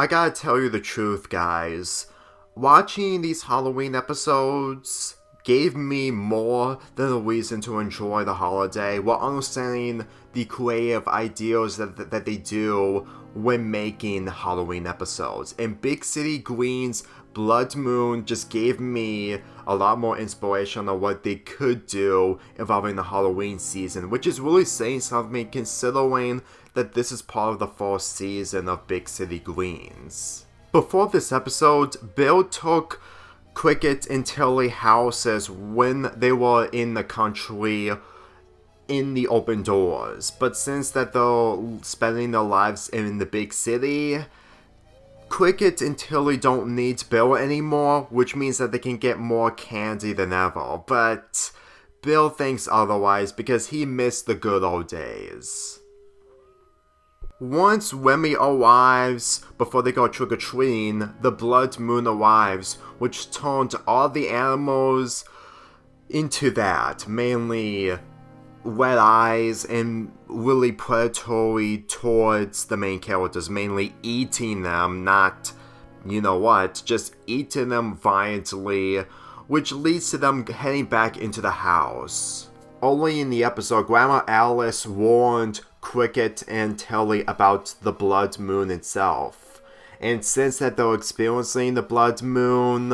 I gotta tell you the truth, guys. Watching these Halloween episodes gave me more than a reason to enjoy the holiday while understanding the creative ideas that they do when making Halloween episodes. And Big City Green's Blood Moon just gave me a lot more inspiration on what they could do involving the Halloween season, which is really saying something considering that this is part of the first season of Big City Greens. Before this episode, Bill took Cricket and Tilly houses when they were in the country in the open doors, but since that they're spending their lives in the big city, Cricket and Tilly don't need Bill anymore, which means that they can get more candy than ever, but Bill thinks otherwise because he missed the good old days. Once Remy arrives, before they go trick-or-treating, the Blood Moon arrives, which turned all the animals into that, mainly red eyes and really predatory towards the main characters, mainly eating them, not, just eating them violently, which leads to them heading back into the house. Early in the episode, Grandma Alice warned Cricket and Tilly about the Blood Moon itself. And since that they're experiencing the Blood Moon,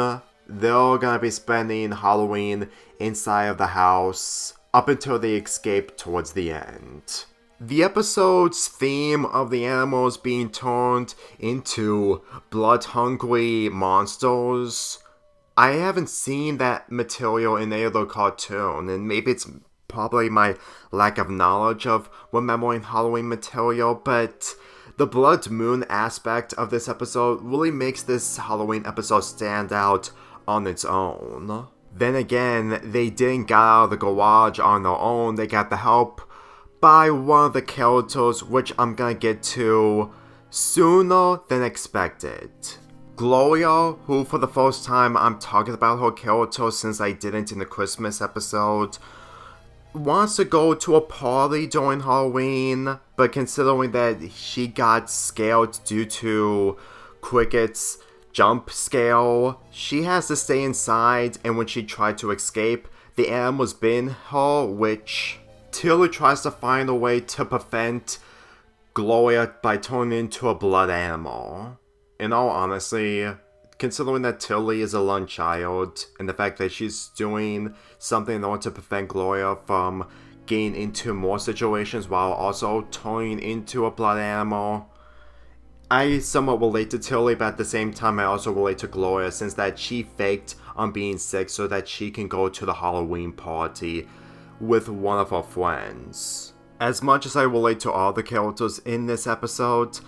they're gonna be spending Halloween inside of the house up until they escape towards the end. The episode's theme of the animals being turned into blood-hungry monsters, I haven't seen that material in any other cartoon, and maybe it's probably my lack of knowledge of remembering Halloween material, but the Blood Moon aspect of this episode really makes this Halloween episode stand out on its own. Then again, they didn't get out of the garage on their own, they got the help by one of the characters, which I'm gonna get to sooner than expected. Gloria, who for the first time I'm talking about her character since I didn't in the Christmas episode, wants to go to a party during Halloween, but considering that she got scared due to Cricket's jump scare, she has to stay inside, and when she tried to escape, the animals bit her, which Tilly tries to find a way to prevent Gloria by turning into a blood animal. In all honesty, considering that Tilly is a lone child, and the fact that she's doing something in order to prevent Gloria from getting into more situations while also turning into a blood animal, I somewhat relate to Tilly, but at the same time I also relate to Gloria since that she faked on being sick so that she can go to the Halloween party with one of her friends. As much as I relate to all the characters in this episode,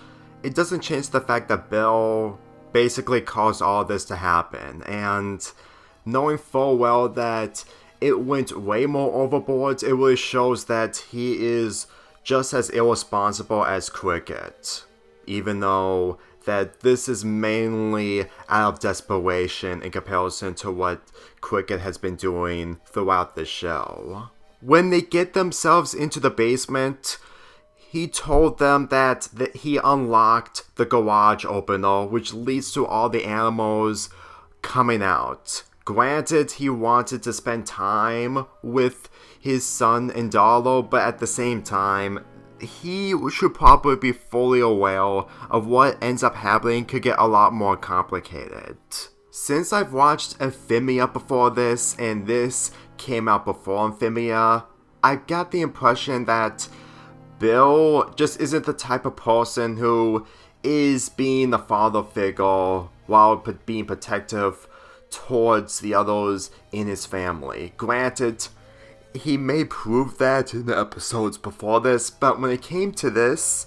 it doesn't change the fact that Bill basically caused all this to happen, and knowing full well that it went way more overboard, it really shows that he is just as irresponsible as Cricket, even though that this is mainly out of desperation in comparison to what Cricket has been doing throughout the show. When they get themselves into the basement, he told them that he unlocked the garage opener, which leads to all the animals coming out. Granted, he wanted to spend time with his son and daughter, but at the same time, he should probably be fully aware of what ends up happening could get a lot more complicated. Since I've watched Euphemia before this, and this came out before Euphemia, I got the impression that Bill just isn't the type of person who is being the father figure while being protective towards the others in his family. Granted, he may prove that in the episodes before this, but when it came to this,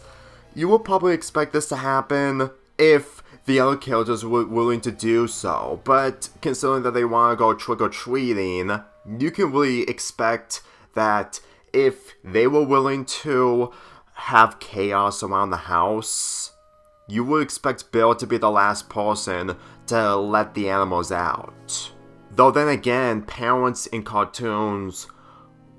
you would probably expect this to happen if the other characters were willing to do so. But considering that they want to go trick-or-treating, you can really expect that if they were willing to have chaos around the house, you would expect Bill to be the last person to let the animals out. Though then again, parents in cartoons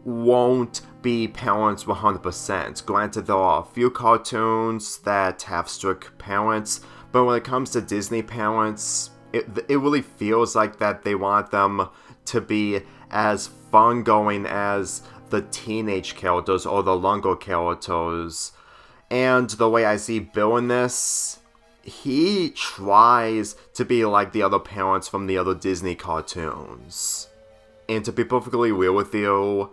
won't be parents 100%. Granted, there are a few cartoons that have strict parents, but when it comes to Disney parents, it really feels like that they want them to be as fun-going as the teenage characters or the younger characters. And the way I see Bill in this, he tries to be like the other parents from the other Disney cartoons. And to be perfectly real with you,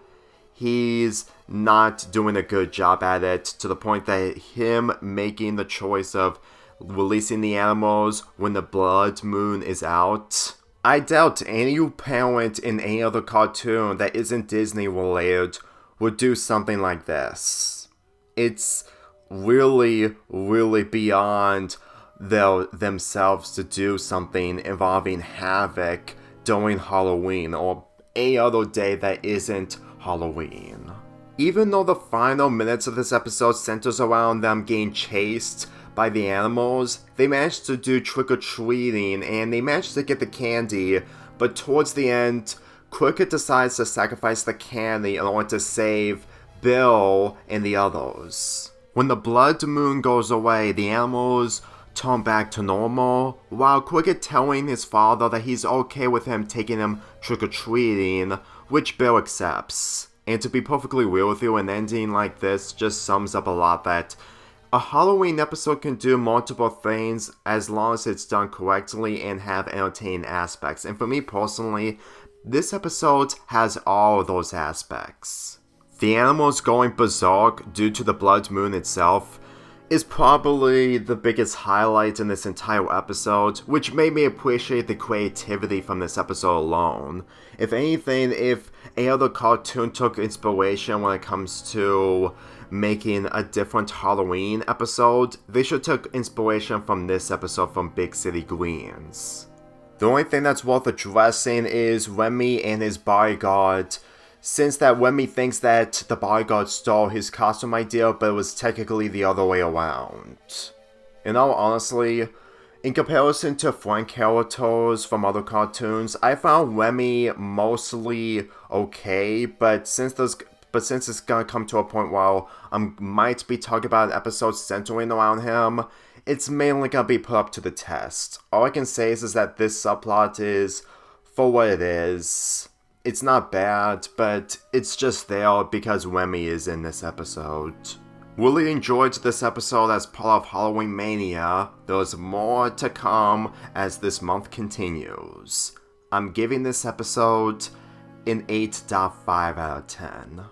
he's not doing a good job at it, to the point that him making the choice of releasing the animals when the blood moon is out, I doubt any parent in any other cartoon that isn't Disney related would do something like this. It's really, really beyond themselves to do something involving havoc during Halloween or any other day that isn't Halloween. Even though the final minutes of this episode centers around them getting chased by the animals, they managed to do trick-or-treating and they managed to get the candy, but towards the end, Cricket decides to sacrifice the candy in order to save Bill and the others. When the blood moon goes away, the animals turn back to normal, while Cricket telling his father that he's okay with him taking him trick-or-treating, which Bill accepts. And to be perfectly real with you, an ending like this just sums up a lot that a Halloween episode can do multiple things as long as it's done correctly and have entertaining aspects. And for me personally, this episode has all of those aspects. The animals going berserk due to the blood moon itself is probably the biggest highlight in this entire episode, which made me appreciate the creativity from this episode alone. If anything, if any other cartoon took inspiration when it comes to making a different Halloween episode, they should take inspiration from this episode from Big City Greens. The only thing that's worth addressing is Remy and his bodyguard, since that Remy thinks that the bodyguard stole his costume idea, but it was technically the other way around. In all honesty, in comparison to friend characters from other cartoons, I found Remy mostly okay, but since it's gonna come to a point where I might be talking about an episode centering around him, it's mainly gonna be put up to the test. All I can say is that this subplot is for what it is. It's not bad, but it's just there because Remy is in this episode. Really enjoyed this episode as part of Halloween Mania. There's more to come as this month continues. I'm giving this episode an 8.5 out of 10.